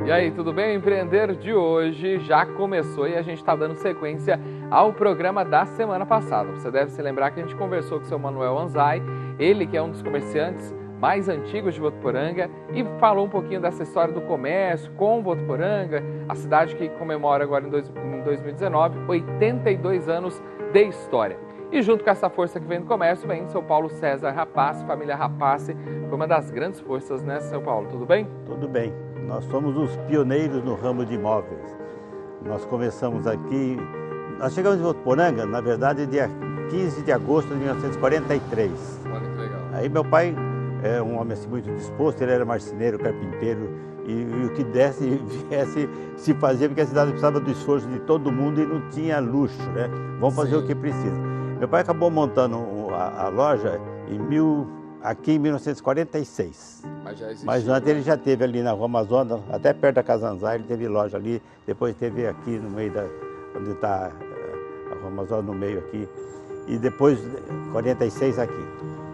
E aí, tudo bem? O Empreender de hoje já começou e a gente está dando sequência ao programa da semana passada. Você deve se lembrar que a gente conversou com o seu Manuel Anzai, ele que é um dos comerciantes mais antigos de Votuporanga, e falou um pouquinho dessa história do comércio com Votuporanga, a cidade que comemora agora em 2019 82 anos de história. E junto com essa força que vem do comércio, vem seu Paulo César Rapace, família Rapace, foi uma das grandes forças, né, seu Paulo? Tudo bem? Tudo bem. Nós somos os pioneiros no ramo de imóveis. Nós começamos aqui, nós chegamos em Votuporanga, na verdade, dia 15 de agosto de 1943. Olha que legal. Aí meu pai é um homem assim, muito disposto, ele era marceneiro, carpinteiro, e o que desse e viesse se fazia, porque a cidade precisava do esforço de todo mundo e não tinha luxo, né? Vamos fazer o que precisa. Meu pai acabou montando a loja aqui em 1946. Mas antes ele já teve ali na Rua Amazonas, até perto da Casa Anzai, ele teve loja ali, depois teve aqui no meio onde está a Rua Amazonas, no meio aqui, e depois 46 aqui.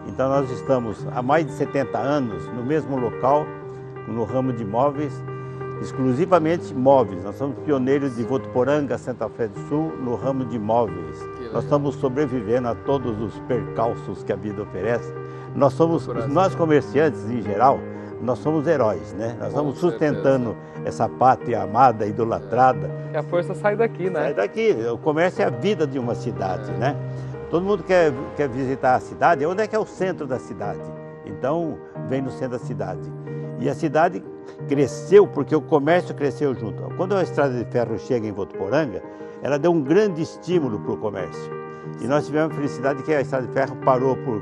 Então nós estamos há mais de 70 anos no mesmo local, no ramo de imóveis, exclusivamente móveis. Nós somos pioneiros de Votuporanga, Santa Fé do Sul, no ramo de imóveis. Nós estamos sobrevivendo a todos os percalços que a vida oferece. Nós comerciantes, em geral, nós somos heróis, né? Nós estamos sustentando essa pátria amada, idolatrada. E a força sai daqui, né? Sai daqui. O comércio é a vida de uma cidade, né? Todo mundo quer visitar a cidade. Onde é que é o centro da cidade? Então, vem no centro da cidade. E a cidade cresceu porque o comércio cresceu junto. Quando a estrada de ferro chega em Votuporanga, ela deu um grande estímulo para o comércio. E nós tivemos a felicidade que a estrada de ferro parou por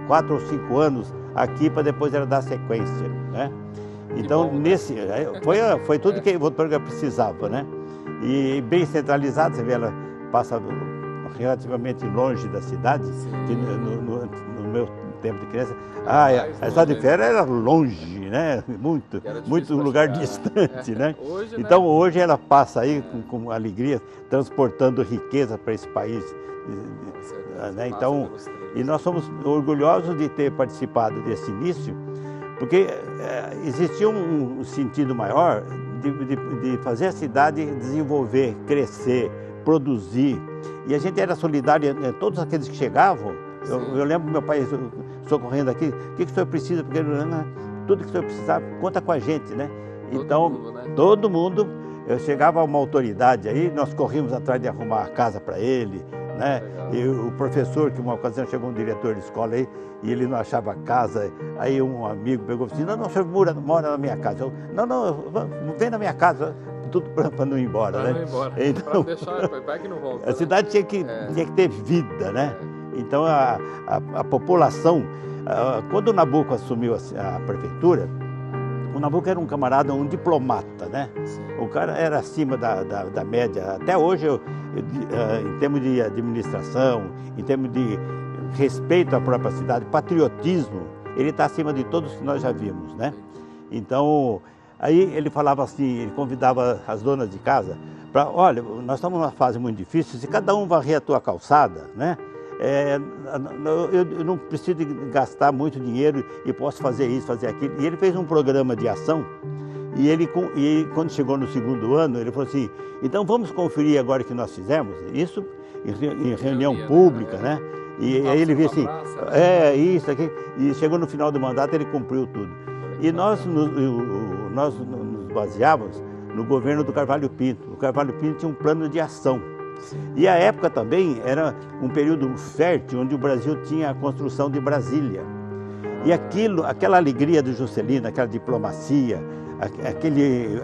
4 ou 5 anos aqui para depois ela dar sequência, né? Então, foi tudo que Votuporanga precisava, né? E bem centralizado, você vê, ela passa relativamente longe da cidade, que no meu tempo de criança, a estrada de ferro era longe, né? Muito lugar distante, né? Hoje, então hoje ela passa aí com alegria, transportando riqueza para esse país, né? Então, e nós somos orgulhosos de ter participado desse início, porque existia um sentido maior de fazer a cidade desenvolver, crescer, produzir. E a gente era solidário, todos aqueles que chegavam. Eu lembro meu pai socorrendo aqui, o que o senhor precisa? Porque tudo que o senhor precisar, conta com a gente, né? Todo mundo, eu chegava a uma autoridade aí, nós corríamos atrás de arrumar a casa para ele, né? E o professor, que uma ocasião chegou um diretor de escola aí, e ele não achava casa, aí um amigo pegou e disse, não, o senhor mora na minha casa. Eu, não, vem na minha casa. Tudo para não ir embora, né? Então, vai que não volta, a cidade tinha que ter vida, né? Então a população, quando o Nabuco assumiu a prefeitura, o Nabuco era um camarada, um diplomata, né? O cara era acima da média. Até hoje, em termos de administração, em termos de respeito à própria cidade, patriotismo, ele está acima de todos que nós já vimos, né? Então, aí ele falava assim, ele convidava as donas de casa para, olha, nós estamos numa fase muito difícil, se cada um varrer a tua calçada, né? Eu não preciso de gastar muito dinheiro e posso fazer isso, fazer aquilo. E ele fez um programa de ação e quando chegou no segundo ano, ele falou assim, então vamos conferir agora o que nós fizemos, isso em reunião pública, né? E aí ele viu assim, isso aqui, e chegou no final do mandato, ele cumpriu tudo. E nós nos baseávamos no governo do Carvalho Pinto. O Carvalho Pinto tinha um plano de ação. E a época também era um período fértil, onde o Brasil tinha a construção de Brasília. E aquela alegria do Juscelino, aquela diplomacia,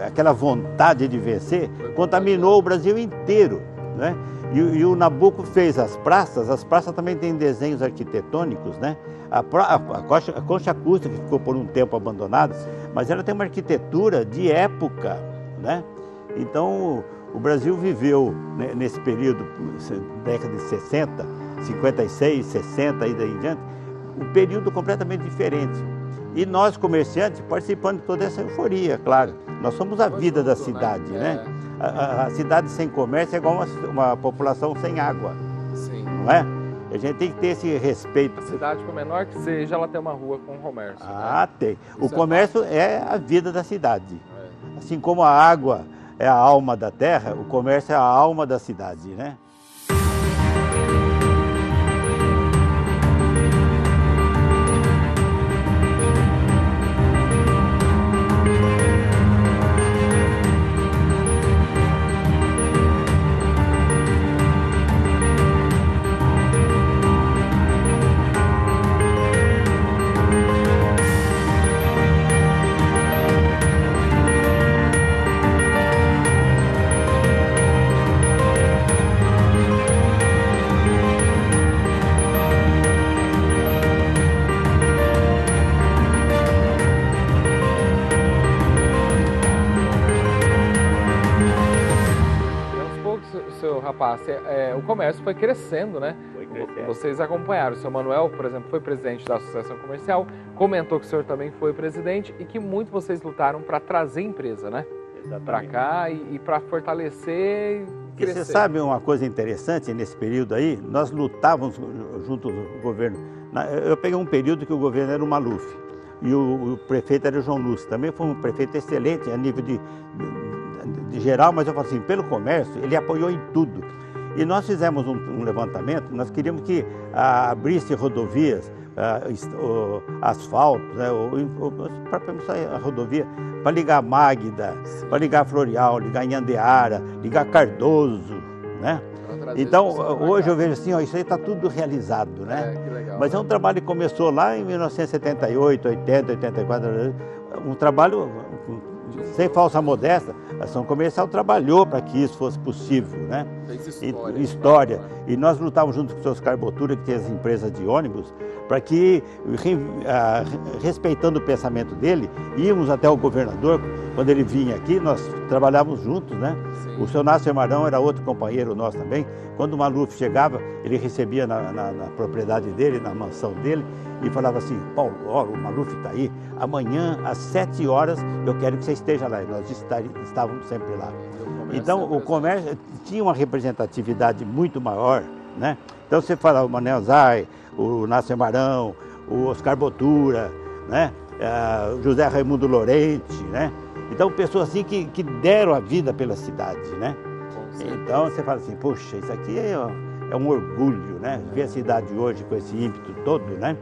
aquela vontade de vencer, contaminou o Brasil inteiro, né? E o Nabuco fez as praças também têm desenhos arquitetônicos, né? A Concha Acústica, que ficou por um tempo abandonada, mas ela tem uma arquitetura de época, né? Então, o Brasil viveu, né, nesse período, década de 60, 56, 60 e daí em diante, um período completamente diferente. E nós, comerciantes, participando de toda essa euforia, claro. Nós somos a vida da cidade, né? A cidade sem comércio é igual uma população sem água, não é? A gente tem que ter esse respeito. A cidade, por menor que seja, ela tem uma rua com comércio. Tem. O comércio é a vida da cidade. Assim como a água é a alma da terra, o comércio é a alma da cidade, né? Seu rapaz, o comércio foi crescendo, né? Foi crescendo. Vocês acompanharam. O seu Manuel, por exemplo, foi presidente da Associação Comercial, comentou que o senhor também foi presidente e que muito vocês lutaram para trazer empresa, né? Para cá e para fortalecer e crescer. Você sabe uma coisa interessante nesse período aí? Nós lutávamos junto do governo. Eu peguei um período que o governo era o Maluf e o prefeito era o João Lúcio. Também foi um prefeito excelente a nível de geral, mas eu falo assim, pelo comércio, ele apoiou em tudo. E nós fizemos um levantamento, nós queríamos que abrisse rodovias, asfalto, né, a rodovia, para ligar Magda, para ligar Florial, ligar Inhandeara, ligar Cardoso, né? Então, hoje eu vejo assim, ó, isso aí está tudo realizado, né? Que legal, mas é um trabalho que começou lá em 1978, 80, 84, um trabalho sem falsa modéstia. A Ação Comercial trabalhou para que isso fosse possível, né? Fez história. E nós lutávamos junto com o seu Carbotura, que tem as empresas de ônibus, para que, respeitando o pensamento dele, íamos até o governador. Quando ele vinha aqui, nós trabalhávamos juntos, né? Sim. O seu Nácio Marão era outro companheiro nosso também. Quando o Maluf chegava, ele recebia na propriedade dele, na mansão dele, e falava assim, Paulo, ó, o Maluf está aí, amanhã às 7 horas eu quero que você esteja lá. E nós estávamos sempre lá. Então o comércio tinha uma representatividade muito maior, né? Então você fala o Manuel Anzai, o Nácio Marão, o Oscar Botura, né? O José Raimundo Lorente, né? Então pessoas assim que deram a vida pela cidade, né? Então você fala assim, poxa, isso aqui é um orgulho, né? Ver a cidade hoje com esse ímpeto todo, né?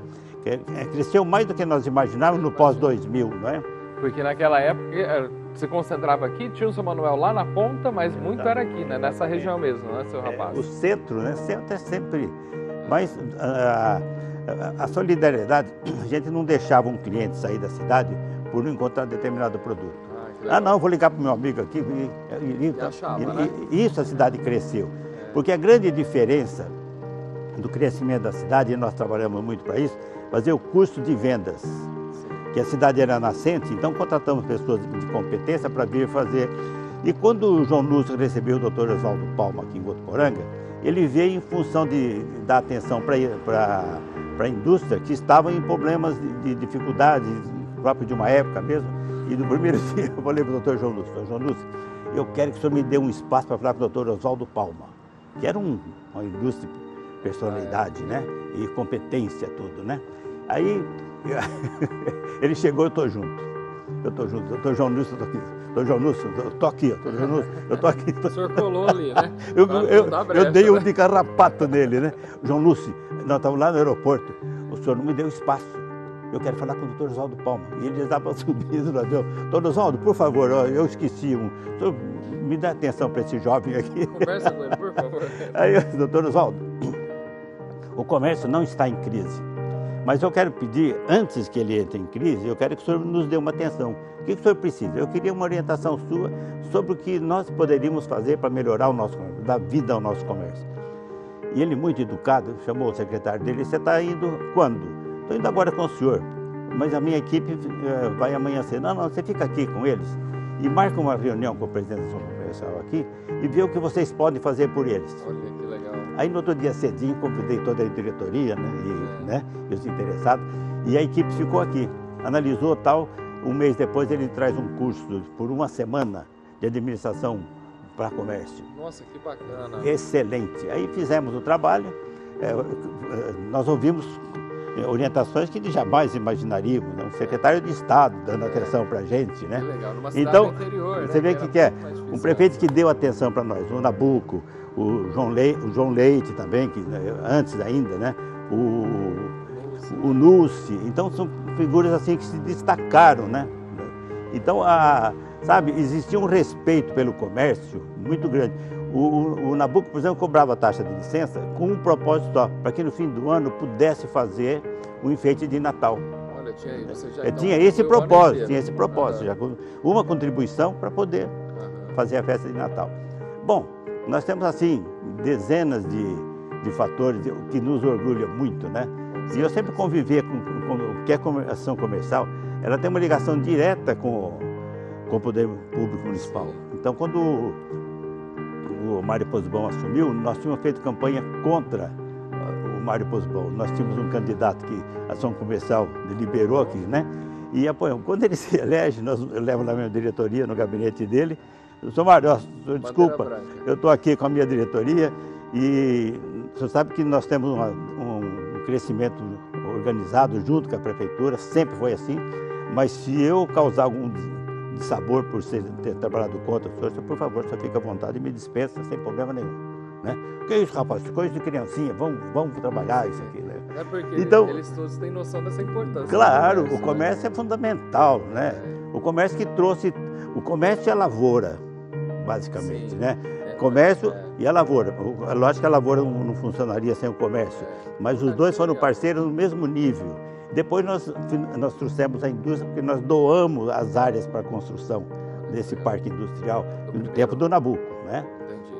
Cresceu mais do que nós imaginávamos no pós-2000, não é? Porque naquela época se concentrava aqui, tinha o seu Manuel lá na ponta, mas muito era aqui, né? Nessa região mesmo, né, seu rapaz? O centro, né? Centro é sempre... Mas a solidariedade, a gente não deixava um cliente sair da cidade por não encontrar determinado produto. Não, vou ligar para o meu amigo aqui. Isso a cidade cresceu. Porque a grande diferença do crescimento da cidade, e nós trabalhamos muito para isso, fazer o custo de vendas. Que a cidade era nascente, então contratamos pessoas de competência para vir fazer. E quando o João Lúcio recebeu o Dr. Oswaldo Palma aqui em Votuporanga, ele veio em função de dar atenção para a indústria que estava em problemas de dificuldade, próprio de uma época mesmo. E no primeiro dia eu falei para o Dr. João Lúcio, João Lúcio, eu quero que o senhor me dê um espaço para falar para o Dr. Oswaldo Palma, que era uma indústria, personalidade, né? E competência, tudo, né? Aí ele chegou, eu estou junto. Doutor João Lúcio, eu estou aqui. Doutor João Lúcio, eu estou aqui, doutor João Lúcio, eu estou aqui. O senhor colou ali, né? Eu dei um de carrapato nele, né? João Lúcio, nós estávamos lá no aeroporto, o senhor não me deu espaço. Eu quero falar com o doutor Oswaldo Palma. E ele estava subindo, doutor Oswaldo, por favor, eu esqueci um. O senhor me dá atenção para esse jovem aqui. Conversa com ele, por favor. Aí, doutor Oswaldo, o comércio não está em crise. Mas eu quero pedir, antes que ele entre em crise, eu quero que o senhor nos dê uma atenção. O que o senhor precisa? Eu queria uma orientação sua sobre o que nós poderíamos fazer para melhorar o nosso comércio, dar vida ao nosso comércio. E ele, muito educado, chamou o secretário dele, você está indo quando? Estou indo agora com o senhor, mas a minha equipe vai amanhã cedo. Não, você fica aqui com eles e marca uma reunião com o presidente da Associação Comercial aqui e vê o que vocês podem fazer por eles. Olha que legal. Aí no outro dia cedinho convidei toda a diretoria, né, e os interessados, e a equipe ficou aqui, analisou tal. Um mês depois ele traz um curso por uma semana de administração para comércio. Nossa, que bacana. Excelente. Aí fizemos o trabalho, nós ouvimos orientações que jamais imaginaríamos, né? Um secretário de Estado dando atenção para a gente, né? Legal, numa cidade Então, interior, você vê o que é, um prefeito que deu atenção para nós, o Nabuco, o João Leite também, que antes ainda, né? O Núcio, então são figuras assim que se destacaram, né? Então, sabe, existia um respeito pelo comércio muito grande. O Nabuco, por exemplo, cobrava taxa de licença com um propósito só, para que no fim do ano pudesse fazer o enfeite de Natal. Olha, você já tinha esse propósito, já com uma contribuição para poder fazer a festa de Natal. Bom, nós temos assim dezenas de fatores que nos orgulham muito, né? E eu sempre conviver com que é ação comercial, ela tem uma ligação direta com o poder público municipal. Então, quando o Mário Pozzebon assumiu, nós tínhamos feito campanha contra o Mário Pozzebon. Nós tínhamos um candidato que a ação comercial liberou aqui, né? E apoiamos. Quando ele se elege, eu levo na minha diretoria, no gabinete dele, Sr. Mário, desculpa, eu estou aqui com a minha diretoria e você sabe que nós temos um crescimento organizado junto com a prefeitura, sempre foi assim, mas se eu causar algum dissabor por ter trabalhado contra o senhor, por favor, só fica à vontade e me dispensa sem problema nenhum. Né? Que é isso, rapaz? Coisa de criancinha, vamos trabalhar isso aqui. Né? É porque então, eles todos têm noção dessa importância. Claro, o comércio é fundamental, né? O comércio que trouxe, o comércio e a lavoura, basicamente, né? Comércio e a lavoura. Lógico que a lavoura não funcionaria sem o comércio, mas os dois foram parceiros no mesmo nível. Depois nós trouxemos a indústria, porque nós doamos as áreas para a construção desse parque industrial no tempo do Nabuco, né?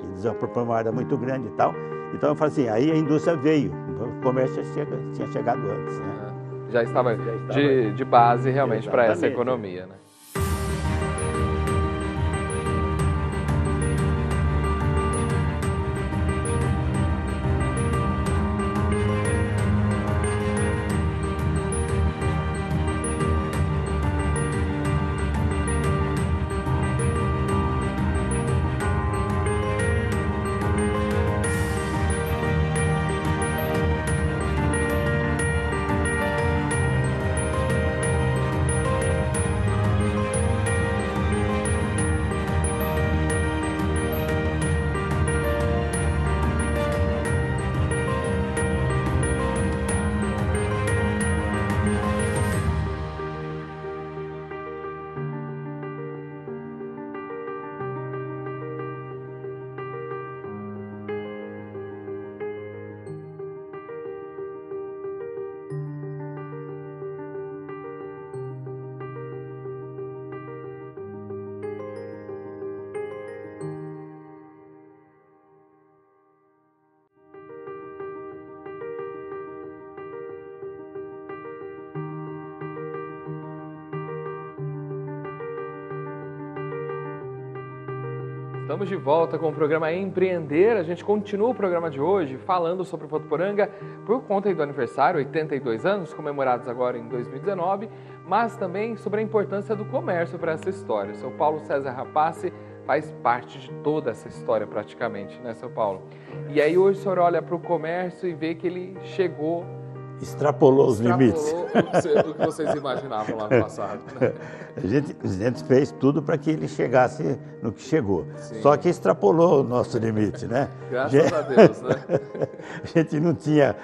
E desenvolveu uma área muito grande e tal. Então eu falei assim, aí a indústria veio, o comércio tinha chegado antes, né? Já estava de base realmente para essa economia, né? Estamos de volta com o programa Empreender. A gente continua o programa de hoje falando sobre Votuporanga por conta do aniversário, 82 anos, comemorados agora em 2019, mas também sobre a importância do comércio para essa história. O seu Paulo César Rapace faz parte de toda essa história praticamente, né, seu Paulo? E aí hoje o senhor olha para o comércio e vê que ele chegou... Extrapolou os limites. O que vocês imaginavam lá no passado. Né? A gente fez tudo para que ele chegasse no que chegou. Sim. Só que extrapolou o nosso limite, né? Graças a Deus, né? A gente não tinha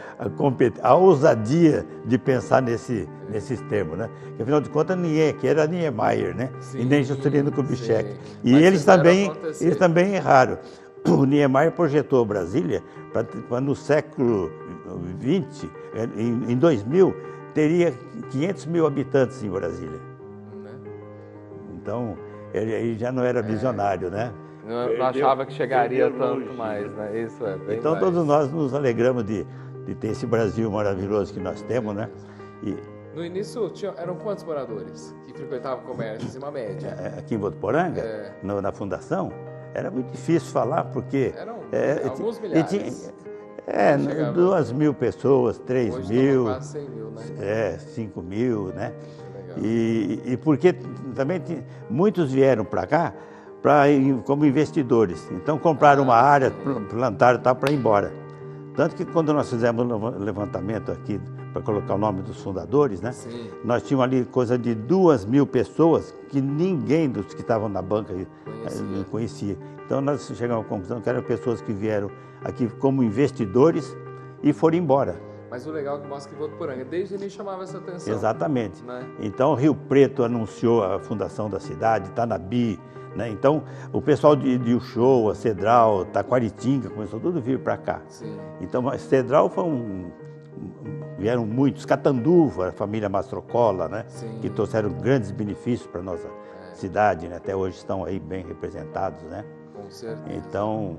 a ousadia de pensar nesses termos, né? Porque, afinal de contas, ninguém aqui era Niemeyer, né? Sim, e nem Juscelino Kubitschek. E eles também erraram. O Niemeyer projetou Brasília para no século XX, em 2000, teria 500 mil habitantes em Brasília. Então, ele já não era visionário, né? Não achava que chegaria tanto mais, né? Isso é bem então, mais. Todos nós nos alegramos de ter esse Brasil maravilhoso que nós temos, né? E, no início, eram quantos moradores que frequentavam comércios, em uma média? Aqui em Votuporanga, na fundação, era muito difícil falar, porque... Eram alguns milhares. 2.000 pessoas, 3.000. Quase 100 mil, né? 5.000, né? E porque também muitos vieram para cá como investidores. Então compraram uma área, plantaram e tal para ir embora. Tanto que quando nós fizemos o levantamento aqui para colocar o nome dos fundadores, né? Sim. Nós tínhamos ali coisa de 2.000 pessoas que ninguém dos que estavam na banca não conhecia. Então nós chegamos à conclusão que eram pessoas que vieram aqui como investidores e foram embora. Mas o legal é que mostra que Votuporanga desde o início chamava essa atenção. Exatamente. Né? Então Rio Preto anunciou a fundação da cidade, Tanabi, né? Então o pessoal de Uchoa, Cedral, Taquaritinga, começou tudo a vir para cá. Sim. Então Cedral foi vieram muitos, Catanduva, a família Mastrocola, né? Sim. Que trouxeram grandes benefícios para a nossa cidade, né? Até hoje estão aí bem representados, né? Com certeza. Então,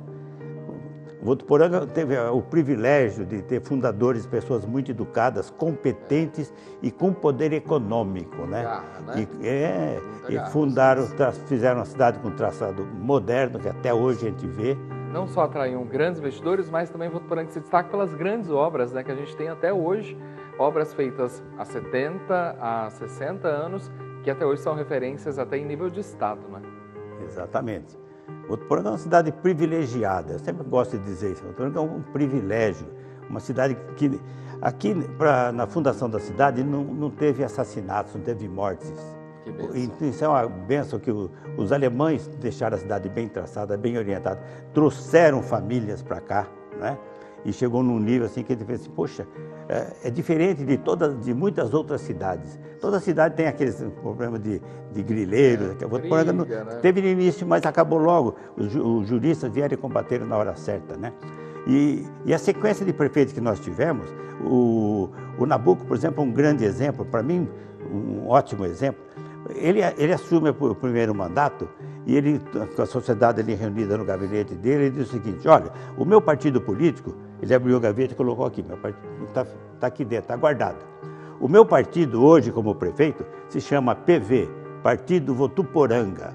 Votuporanga teve o privilégio de ter fundadores, pessoas muito educadas, competentes e com poder econômico, né? Garra, né? E fundaram, fizeram uma cidade com traçado moderno, que até hoje a gente vê. Não só atraíam grandes investidores, mas também Votuporanga se destaca pelas grandes obras, né, que a gente tem até hoje, obras feitas há 70, há 60 anos, que até hoje são referências até em nível de estado, né? Exatamente. Votuporanga é uma cidade privilegiada, eu sempre gosto de dizer isso, Votuporanga é um privilégio, uma cidade que, aqui na fundação da cidade não teve assassinatos, não teve mortes. Que benção. Isso é uma benção que os alemães deixaram a cidade bem traçada, bem orientada, trouxeram famílias para cá, né? E chegou num nível assim que ele fez assim, poxa, é diferente de muitas outras cidades. Toda cidade tem aqueles problemas de grileiros, Votuporanga não teve no início, mas acabou logo. Os juristas vieram e combateram na hora certa, né? E a sequência de prefeitos que nós tivemos, o Nabuco, por exemplo, é um grande exemplo, para mim, um ótimo exemplo. Ele assume o primeiro mandato e ele, com a sociedade ali reunida no gabinete dele, ele diz o seguinte, olha, o meu partido político, ele abriu o gabinete e colocou aqui, meu partido está aqui dentro, está guardado. O meu partido hoje, como prefeito, se chama PV, Partido Votuporanga.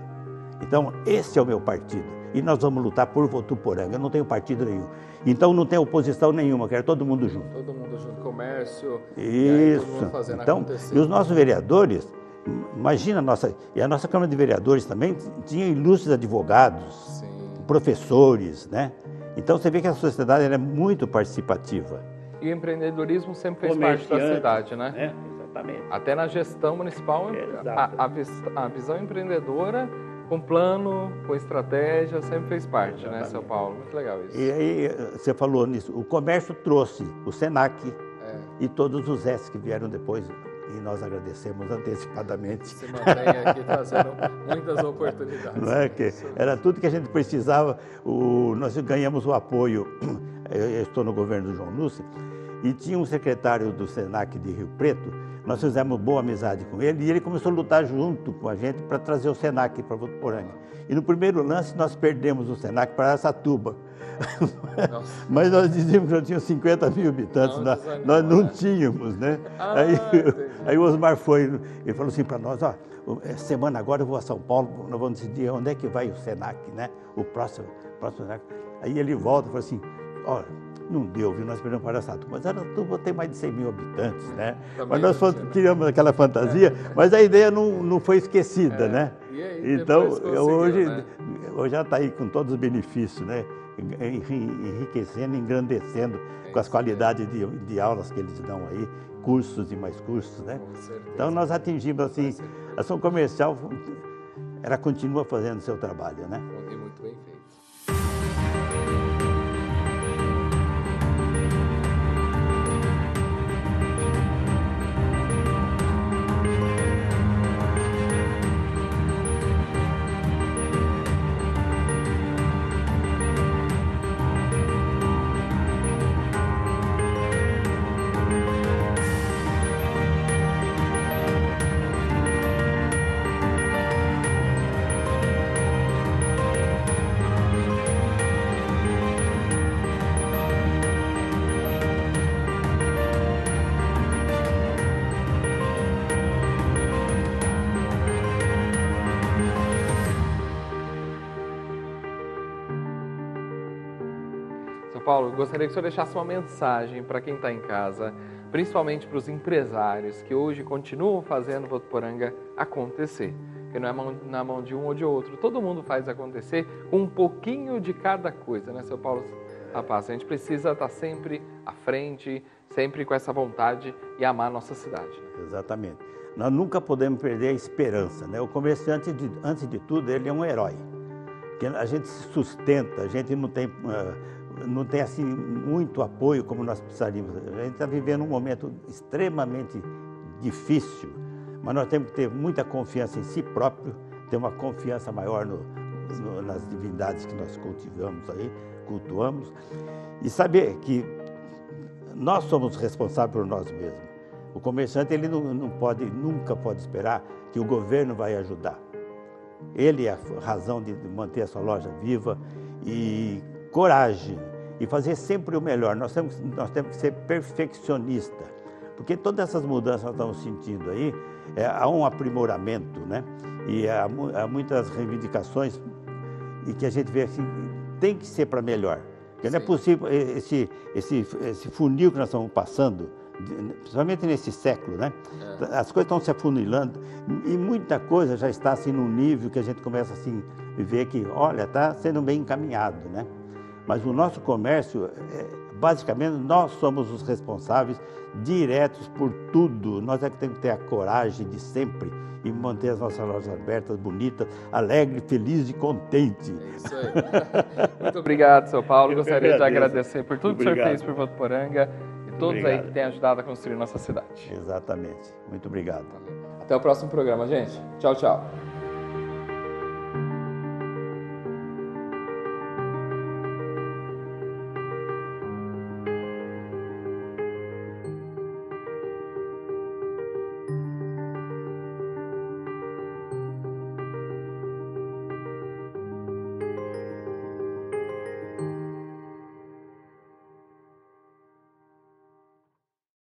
Então, esse é o meu partido e nós vamos lutar por Votuporanga, eu não tenho partido nenhum. Então, não tem oposição nenhuma, quero todo mundo junto. Todo mundo junto, comércio, isso. E aí todo mundo fazendo acontecer. E os nossos vereadores, imagina, a nossa Câmara de Vereadores também tinha ilustres advogados, sim, professores, né? Então você vê que a sociedade é muito participativa. E o empreendedorismo sempre fez parte da cidade, né? Exatamente. Até na gestão municipal, a visão empreendedora, com plano, com estratégia, sempre fez parte, né, São Paulo? Muito legal isso. E aí, você falou nisso, o comércio trouxe o Senac e todos os S que vieram depois. E nós agradecemos antecipadamente. Se mantém aqui trazendo muitas oportunidades. Não é? Que era tudo que a gente precisava. Nós ganhamos o apoio, eu estou no governo do João Núcio, e tinha um secretário do Senac de Rio Preto, nós fizemos boa amizade com ele, e ele começou a lutar junto com a gente para trazer o Senac para Votuporanga. E no primeiro lance nós perdemos o Senac para Araçatuba. Mas nós dizíamos que nós tínhamos 50 mil habitantes, nós não tínhamos, né? Aí o Osmar ele falou assim para nós, ó, semana agora eu vou a São Paulo, nós vamos decidir onde é que vai o Senac, né? O próximo Senac. Aí ele volta e falou assim, ó, não deu, viu? Nós perdemos para Araçatuba, mas Araçatuba tem mais de 100 mil habitantes, né? Mas nós criamos aquela fantasia, mas a ideia não foi esquecida, né? E aí, então, hoje já está aí com todos os benefícios, né? Enriquecendo, engrandecendo com as qualidades de aulas que eles dão aí, cursos e mais cursos, né? Então nós atingimos assim, a ação comercial, ela continua fazendo o seu trabalho, né? E muito bem feito. Paulo, gostaria que o senhor deixasse uma mensagem para quem está em casa, principalmente para os empresários que hoje continuam fazendo Votuporanga acontecer. Porque não é na mão de um ou de outro, todo mundo faz acontecer com um pouquinho de cada coisa, né, seu Paulo? Rapaz, a gente precisa estar sempre à frente, sempre com essa vontade e amar a nossa cidade. Exatamente. Nós nunca podemos perder a esperança, né? O comerciante, antes de tudo, ele é um herói. Porque a gente se sustenta, a gente não tem assim muito apoio como nós precisaríamos. A gente está vivendo um momento extremamente difícil, mas nós temos que ter muita confiança em si próprio, ter uma confiança maior nas divindades que nós cultuamos, e saber que nós somos responsáveis por nós mesmos. O comerciante ele nunca pode esperar que o governo vai ajudar. Ele é a razão de manter a sua loja viva, e coragem, e fazer sempre o melhor. Nós temos que ser perfeccionistas, porque todas essas mudanças que nós estamos sentindo aí, há um aprimoramento, né? E há muitas reivindicações e que a gente vê assim, tem que ser para melhor. Porque não é possível esse funil que nós estamos passando, principalmente nesse século, né? As coisas estão se afunilando e muita coisa já está assim num nível que a gente começa assim a ver que, olha, está sendo bem encaminhado, né? Mas o nosso comércio, basicamente, nós somos os responsáveis diretos por tudo. Nós é que temos que ter a coragem de sempre e manter as nossas lojas abertas, bonitas, alegres, felizes e contentes. É isso aí. Muito obrigado, seu Paulo. Gostaria de agradecer por tudo que o senhor fez por Votuporanga e todos aí que têm ajudado a construir nossa cidade. Exatamente. Muito obrigado. Até o próximo programa, gente. Tchau, tchau.